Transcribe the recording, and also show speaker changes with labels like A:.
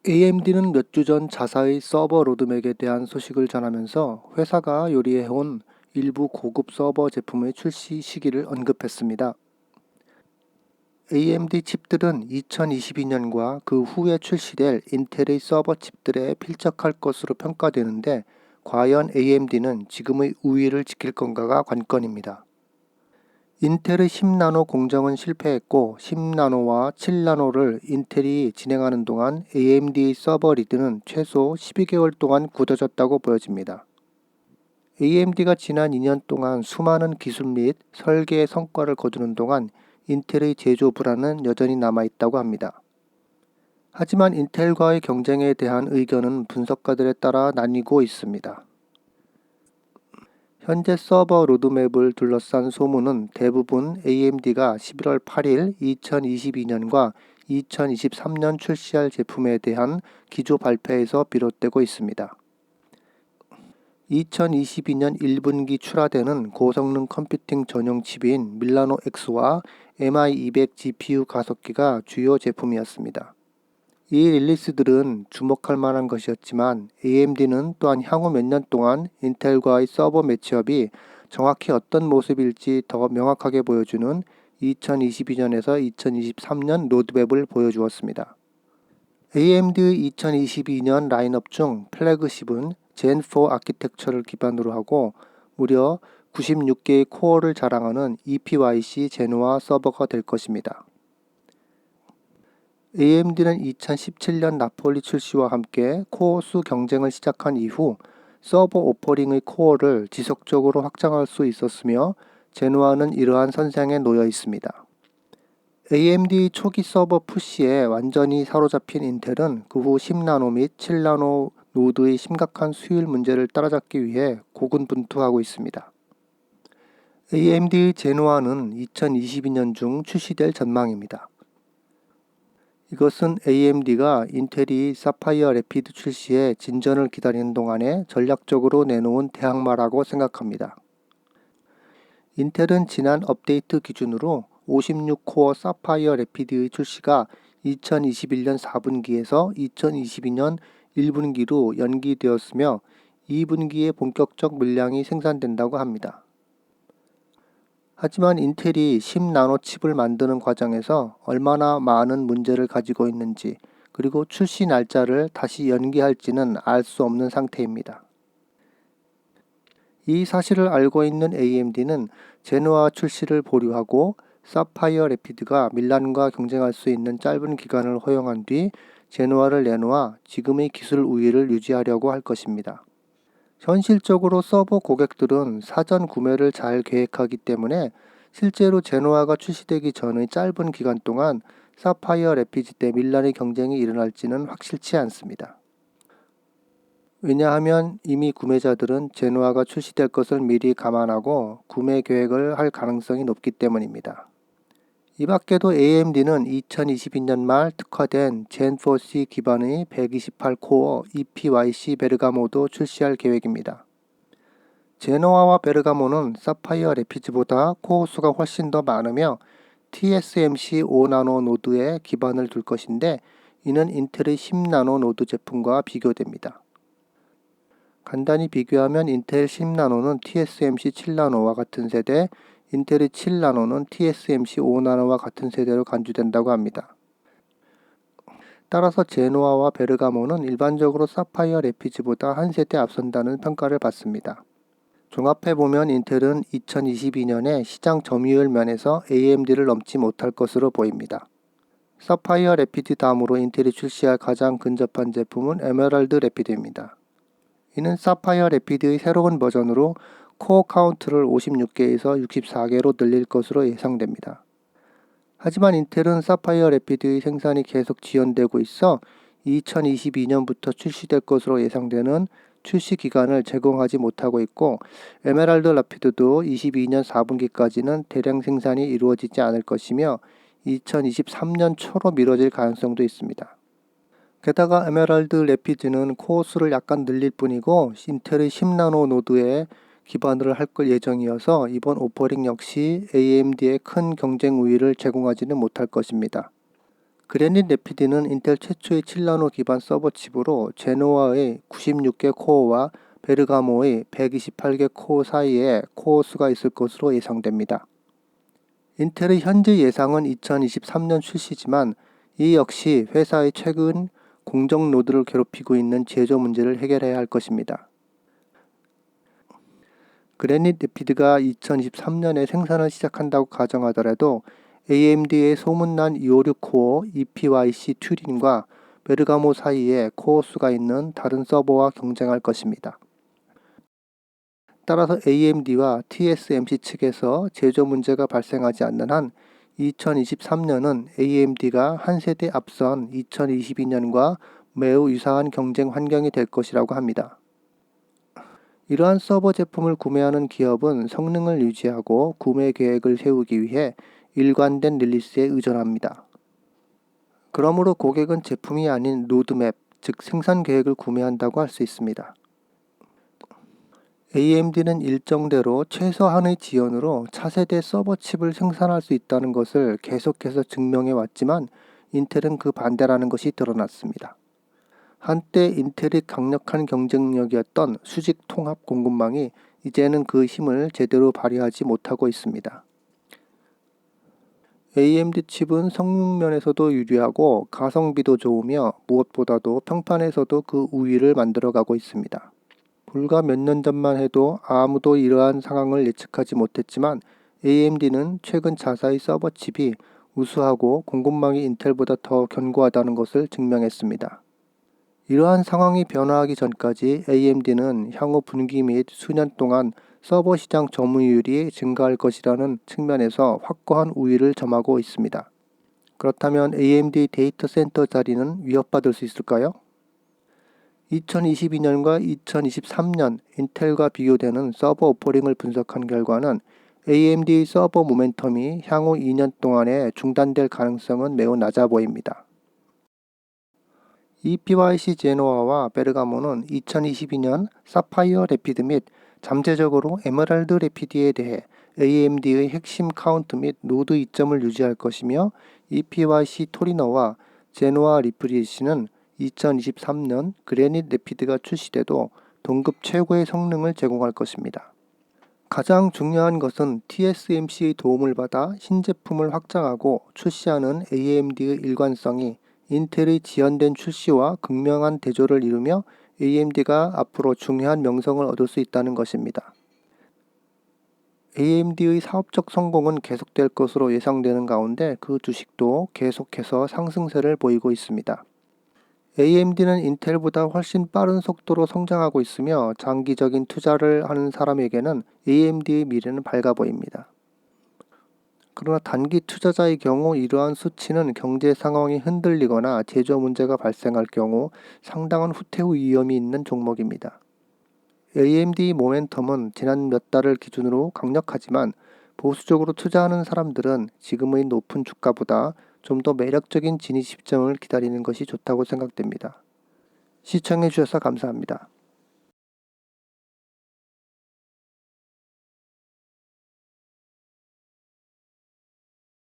A: AMD는 몇 주 전 자사의 서버 로드맵에 대한 소식을 전하면서 회사가 요리해온 일부 고급 서버 제품의 출시 시기를 언급했습니다. AMD 칩들은 2022년과 그 후에 출시될 인텔의 서버 칩들에 필적할 것으로 평가되는데, 과연 AMD는 지금의 우위를 지킬 건가가 관건입니다. 인텔의 10나노 공정은 실패했고 10나노와 7나노를 인텔이 진행하는 동안 AMD의 서버 리드는 최소 12개월 동안 굳어졌다고 보여집니다. AMD가 지난 2년 동안 수많은 기술 및 설계 성과를 거두는 동안 인텔의 제조 불안은 여전히 남아있다고 합니다. 하지만 인텔과의 경쟁에 대한 의견은 분석가들에 따라 나뉘고 있습니다. 현재 서버 로드맵을 둘러싼 소문은 대부분 AMD가 11월 8일 2022년과 2023년 출시할 제품에 대한 기조 발표에서 비롯되고 있습니다. 2022년 1분기 출하되는 고성능 컴퓨팅 전용 칩인 밀라노 X와 MI200 GPU 가속기가 주요 제품이었습니다. 이 릴리스들은 주목할 만한 것이었지만 AMD는 또한 향후 몇 년 동안 인텔과의 서버 매치업이 정확히 어떤 모습일지 더 명확하게 보여주는 2022년에서 2023년 로드맵을 보여주었습니다. AMD의 2022년 라인업 중 플래그십은 젠4 아키텍처를 기반으로 하고 무려 96개의 코어를 자랑하는 EPYC 제노아 서버가 될 것입니다. AMD는 2017년 나폴리 출시와 함께 코어 수 경쟁을 시작한 이후 서버 오퍼링의 코어를 지속적으로 확장할 수 있었으며 제노아는 이러한 선상에 놓여 있습니다. AMD 초기 서버 푸시에 완전히 사로잡힌 인텔은 그 후 10나노 및 7나노 노드의 심각한 수율 문제를 따라잡기 위해 고군분투하고 있습니다. AMD의 제노아는 2022년 중 출시될 전망입니다. 이것은 AMD가 인텔이 사파이어 래피드 출시에 진전을 기다리는 동안에 전략적으로 내놓은 대항마라고 생각합니다. 인텔은 지난 업데이트 기준으로 56코어 사파이어 래피드의 출시가 2021년 4분기에서 2022년 1분기로 연기되었으며 2분기에 본격적 물량이 생산된다고 합니다. 하지만 인텔이 10나노 칩을 만드는 과정에서 얼마나 많은 문제를 가지고 있는지, 그리고 출시 날짜를 다시 연기할지는 알 수 없는 상태입니다. 이 사실을 알고 있는 AMD는 제노아 출시를 보류하고 사파이어 래피드가 밀란과 경쟁할 수 있는 짧은 기간을 허용한 뒤 제노아를 내놓아 지금의 기술 우위를 유지하려고 할 것입니다. 현실적으로 서버 고객들은 사전 구매를 잘 계획하기 때문에 실제로 제노아가 출시되기 전의 짧은 기간 동안 사파이어 래피드 대 밀란의 경쟁이 일어날지는 확실치 않습니다. 왜냐하면 이미 구매자들은 제노아가 출시될 것을 미리 감안하고 구매 계획을 할 가능성이 높기 때문입니다. 이 밖에도 AMD는 2022년 말 특화된 젠4C 기반의 128코어 EPYC 베르가모도 출시할 계획입니다. 제노아와 베르가모는 사파이어 래피드보다 코어 수가 훨씬 더 많으며 TSMC 5나노 노드에 기반을 둘 것인데, 이는 인텔의 10나노 노드 제품과 비교됩니다. 간단히 비교하면 인텔 10나노는 TSMC 7나노와 같은 세대, 인텔의 7나노는 TSMC 5나노와 같은 세대로 간주된다고 합니다. 따라서 제노아와 베르가모는 일반적으로 사파이어 래피드보다 한 세대 앞선다는 평가를 받습니다. 종합해보면 인텔은 2022년에 시장 점유율 면에서 AMD를 넘지 못할 것으로 보입니다. 사파이어 래피드 다음으로 인텔이 출시할 가장 근접한 제품은 에메랄드 래피드입니다. 이는 사파이어 래피드의 새로운 버전으로 코어 카운트를 56개에서 64개로 늘릴 것으로 예상됩니다. 하지만 인텔은 사파이어 래피드의 생산이 계속 지연되고 있어 2022년부터 출시될 것으로 예상되는 출시 기간을 제공하지 못하고 있고, 에메랄드 래피드도 22년 4분기까지는 대량 생산이 이루어지지 않을 것이며 2023년 초로 미뤄질 가능성도 있습니다. 게다가 에메랄드 래피드는 코어 수를 약간 늘릴 뿐이고 인텔의 10나노 노드에 기반을 할 예정이어서 이번 오퍼링 역시 AMD의 큰 경쟁 우위를 제공하지는 못할 것입니다. 그래닛 래피드는 인텔 최초의 7나노 기반 서버 칩으로 제노아의 96개 코어와 베르가모의 128개 코어 사이에 코어 수가 있을 것으로 예상됩니다. 인텔의 현재 예상은 2023년 출시지만 이 역시 회사의 최근 공정 노드를 괴롭히고 있는 제조 문제를 해결해야 할 것입니다. 그래닛 래피드가 2023년에 생산을 시작한다고 가정하더라도 AMD의 소문난 256 코어 EPYC 튜린과 베르가모 사이에 코어 수가 있는 다른 서버와 경쟁할 것입니다. 따라서 AMD와 TSMC 측에서 제조 문제가 발생하지 않는 한 2023년은 AMD가 한 세대 앞선 2022년과 매우 유사한 경쟁 환경이 될 것이라고 합니다. 이러한 서버 제품을 구매하는 기업은 성능을 유지하고 구매 계획을 세우기 위해 일관된 릴리스에 의존합니다. 그러므로 고객은 제품이 아닌 로드맵, 즉 생산 계획을 구매한다고 할 수 있습니다. AMD는 일정대로 최소한의 지연으로 차세대 서버 칩을 생산할 수 있다는 것을 계속해서 증명해 왔지만 인텔은 그 반대라는 것이 드러났습니다. 한때 인텔이 강력한 경쟁력이었던 수직 통합 공급망이 이제는 그 힘을 제대로 발휘하지 못하고 있습니다. AMD 칩은 성능 면에서도 유리하고 가성비도 좋으며 무엇보다도 평판에서도 그 우위를 만들어가고 있습니다. 불과 몇 년 전만 해도 아무도 이러한 상황을 예측하지 못했지만 AMD는 최근 자사의 서버 칩이 우수하고 공급망이 인텔보다 더 견고하다는 것을 증명했습니다. 이러한 상황이 변화하기 전까지 AMD는 향후 분기 및 수년 동안 서버 시장 점유율이 증가할 것이라는 측면에서 확고한 우위를 점하고 있습니다. 그렇다면 AMD 데이터 센터 자리는 위협받을 수 있을까요? 2022년과 2023년 인텔과 비교되는 서버 오퍼링을 분석한 결과는 AMD의 서버 모멘텀이 향후 2년 동안에 중단될 가능성은 매우 낮아 보입니다. EPYC 제노아와 베르가모는 2022년 사파이어 래피드 및 잠재적으로 에메랄드 래피드에 대해 AMD의 핵심 카운트 및 노드 이점을 유지할 것이며 EPYC 토리너와 제노아 리프리시는 2023년 그래닛 래피드가 출시돼도 동급 최고의 성능을 제공할 것입니다. 가장 중요한 것은 TSMC의 도움을 받아 신제품을 확장하고 출시하는 AMD의 일관성이 인텔의 지연된 출시와 극명한 대조를 이루며 AMD가 앞으로 중요한 명성을 얻을 수 있다는 것입니다. AMD의 사업적 성공은 계속될 것으로 예상되는 가운데 그 주식도 계속해서 상승세를 보이고 있습니다. AMD는 인텔보다 훨씬 빠른 속도로 성장하고 있으며 장기적인 투자를 하는 사람에게는 AMD의 미래는 밝아 보입니다. 그러나 단기 투자자의 경우 이러한 수치는 경제 상황이 흔들리거나 제조 문제가 발생할 경우 상당한 후퇴 위험이 있는 종목입니다. AMD 모멘텀은 지난 몇 달을 기준으로 강력하지만 보수적으로 투자하는 사람들은 지금의 높은 주가보다 좀 더 매력적인 진입 시점을 기다리는 것이 좋다고 생각됩니다. 시청해 주셔서 감사합니다.